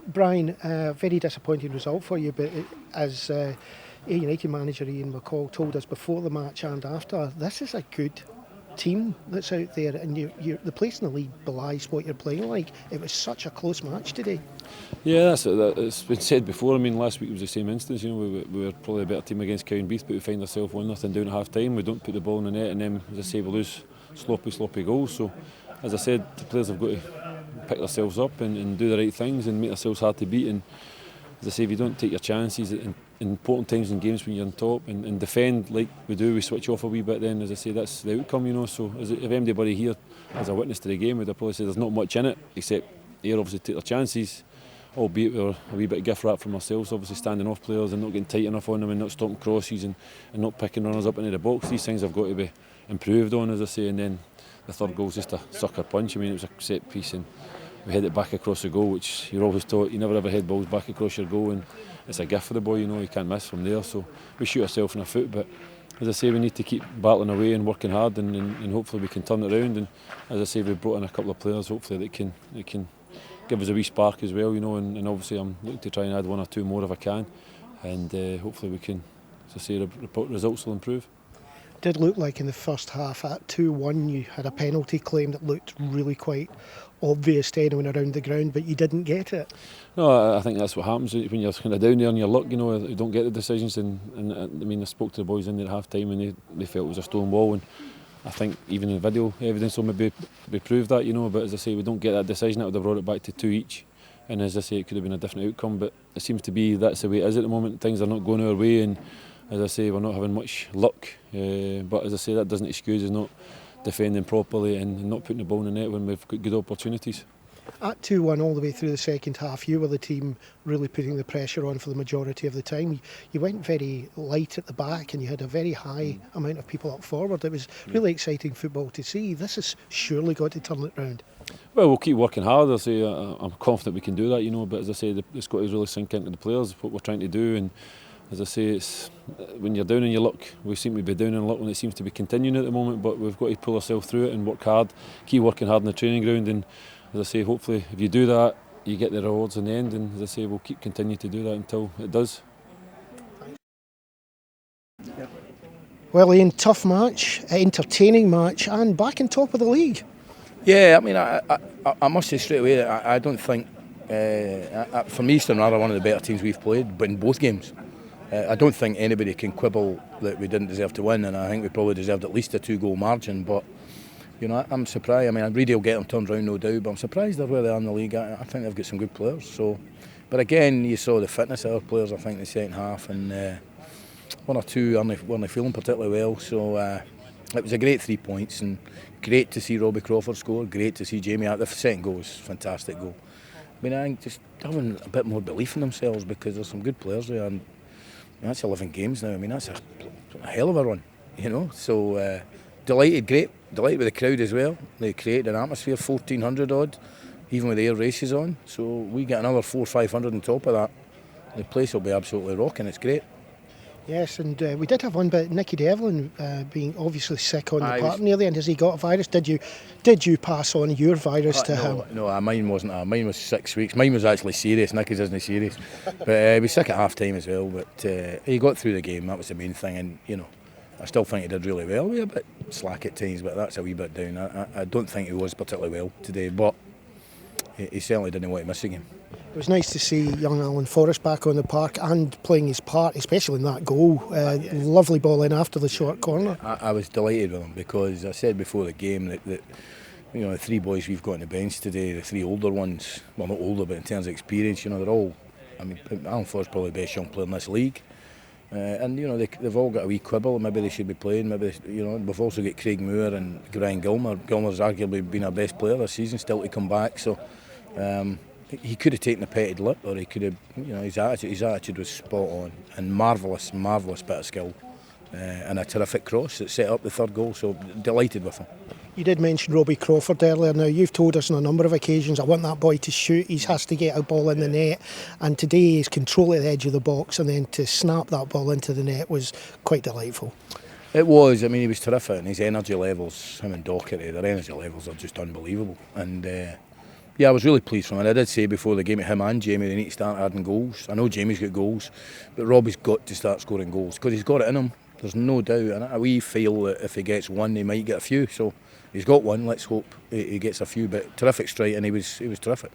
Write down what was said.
Brian, very disappointing result for you, but as United manager Ian McCall told us before the match and after, this is a good team that's out there, and the place in the league belies what you're playing like. It was such a close match today. Yeah, it's been said before. I mean, last week was the same instance. You know, we were probably a better team against Cowdenbeath, but we find ourselves 1-0 down at half time. We don't put the ball in the net, and then, as I say, we lose sloppy goals. So, as I said, the players have got to pick themselves up and do the right things and make themselves hard to beat. And as I say, if you don't take your chances in important times in games when you're on top and defend like we do, we switch off a wee bit. Then, as I say, that's the outcome. You know, so if anybody here as a witness to the game, would have probably said there's not much in it except here obviously take their chances. Albeit we were a wee bit gift wrap from ourselves, obviously standing off players and not getting tight enough on them and not stopping crosses and not picking runners up into the box. These things have got to be improved on, as I say. And then the third goal was just a sucker punch. I mean, it was a set piece and we head it back across the goal, which you're always taught you never ever head balls back across your goal, and it's a gift for the boy. You know, you can't miss from there. So we shoot ourselves in the foot, but as I say, we need to keep battling away and working hard, and hopefully we can turn it around. And as I say, we've brought in a couple of players, hopefully that can give us a wee spark as well, you know, and obviously I'm looking to try and add one or two more if I can, and hopefully we can, as I say, results will improve. It did look like in the first half at 2-1 you had a penalty claim that looked really quite obvious to anyone around the ground, but you didn't get it. No, I think that's what happens when you're kind of down there on your luck, you know, you don't get the decisions, and I mean, I spoke to the boys in there at half time and they felt it was a stone wall, and I think even in the video evidence will maybe prove that, you know, but as I say, we don't get that decision. That would have brought it back to 2 each, and as I say, it could have been a different outcome, but it seems to be that's the way it is at the moment. Things are not going our way, and as I say, we're not having much luck, but as I say, that doesn't excuse us not defending properly and not putting the ball in the net when we've got good opportunities. At 2-1 all the way through the second half, you were the team really putting the pressure on for the majority of the time. You went very light at the back and you had a very high amount of people up forward. It was really exciting football to see. This has surely got to turn it round. Well, we'll keep working hard. I say, I'm confident we can do that, you know, but as I say, it's got to really sink into the players what we're trying to do. And as I say, it's when you're down in your luck, we seem to be down in luck when it seems to be continuing at the moment, but we've got to pull ourselves through it and work hard, keep working hard in the training ground, and as I say, hopefully if you do that, you get the rewards in the end, and as I say, we'll continue to do that until it does. Well, Ian, tough match, entertaining match, and back on top of the league. Yeah, I mean, I must say straight away, I don't think, for me, Stranraer are one of the better teams we've played, but in both games. I don't think anybody can quibble that we didn't deserve to win, and I think we probably deserved at least a 2-goal margin, but you know, I'm surprised. I mean, Reid will get them turned round, no doubt, but I'm surprised they're where they are in the league. I think they've got some good players. So, but again, you saw the fitness of our players, I think, in the second half, and one or two weren't feeling particularly well. So it was a great 3 points, and great to see Robbie Crawford score, great to see Jamie. The second goal was a fantastic goal. I mean, I think just having a bit more belief in themselves, because there's some good players there, and that's 11 games now. I mean, that's a hell of a run, you know. So delighted with the crowd as well. They created an atmosphere, 1,400 odd, even with air races on. So we get another 400 or 500 on top of that. The place will be absolutely rocking. It's great. Yes, and we did have one, but Nicky Devlin being obviously sick on the park near the end. Has he got a virus? Did you pass on your virus to him? No, mine wasn't. Mine was 6 weeks. Mine was actually serious. Nicky's isn't serious, but he was sick at half time as well. But he got through the game. That was the main thing, and you know, I still think he did really well. We were a bit slack at times, but that's a wee bit down. I don't think he was particularly well today, but he certainly didn't want to miss a game. It was nice to see young Alan Forrest back on the park and playing his part, especially in that goal. Lovely ball in after the short corner. I was delighted with him, because I said before the game that you know, the 3 boys we've got on the bench today, the 3 older ones, well, not older, but in terms of experience, you know, they're all. I mean, Alan Forrest probably the best young player in this league. And you know, they've all got a wee quibble. Maybe they should be playing. Maybe you know, we've also got Craig Moore and Brian Gilmer. Gilmer's arguably been our best player this season, still to come back. So he could have taken a petted lip, or he could have, you know, his attitude was spot on, and marvellous bit of skill, and a terrific cross that set up the third goal. So delighted with him. You did mention Robbie Crawford earlier. Now, you've told us on a number of occasions, I want that boy to shoot, he has to get a ball in the net, and today his control at the edge of the box and then to snap that ball into the net was quite delightful. It was. I mean, he was terrific, and his energy levels, him and Docherty, their energy levels are just unbelievable, and Yeah, I was really pleased from him. I did say before the game to him and Jamie they need to start adding goals. I know Jamie's got goals, but Robbie's got to start scoring goals because he's got it in him. There's no doubt. And we feel that if he gets one, he might get a few. So he's got one. Let's hope he gets a few. But terrific strike, and he was terrific.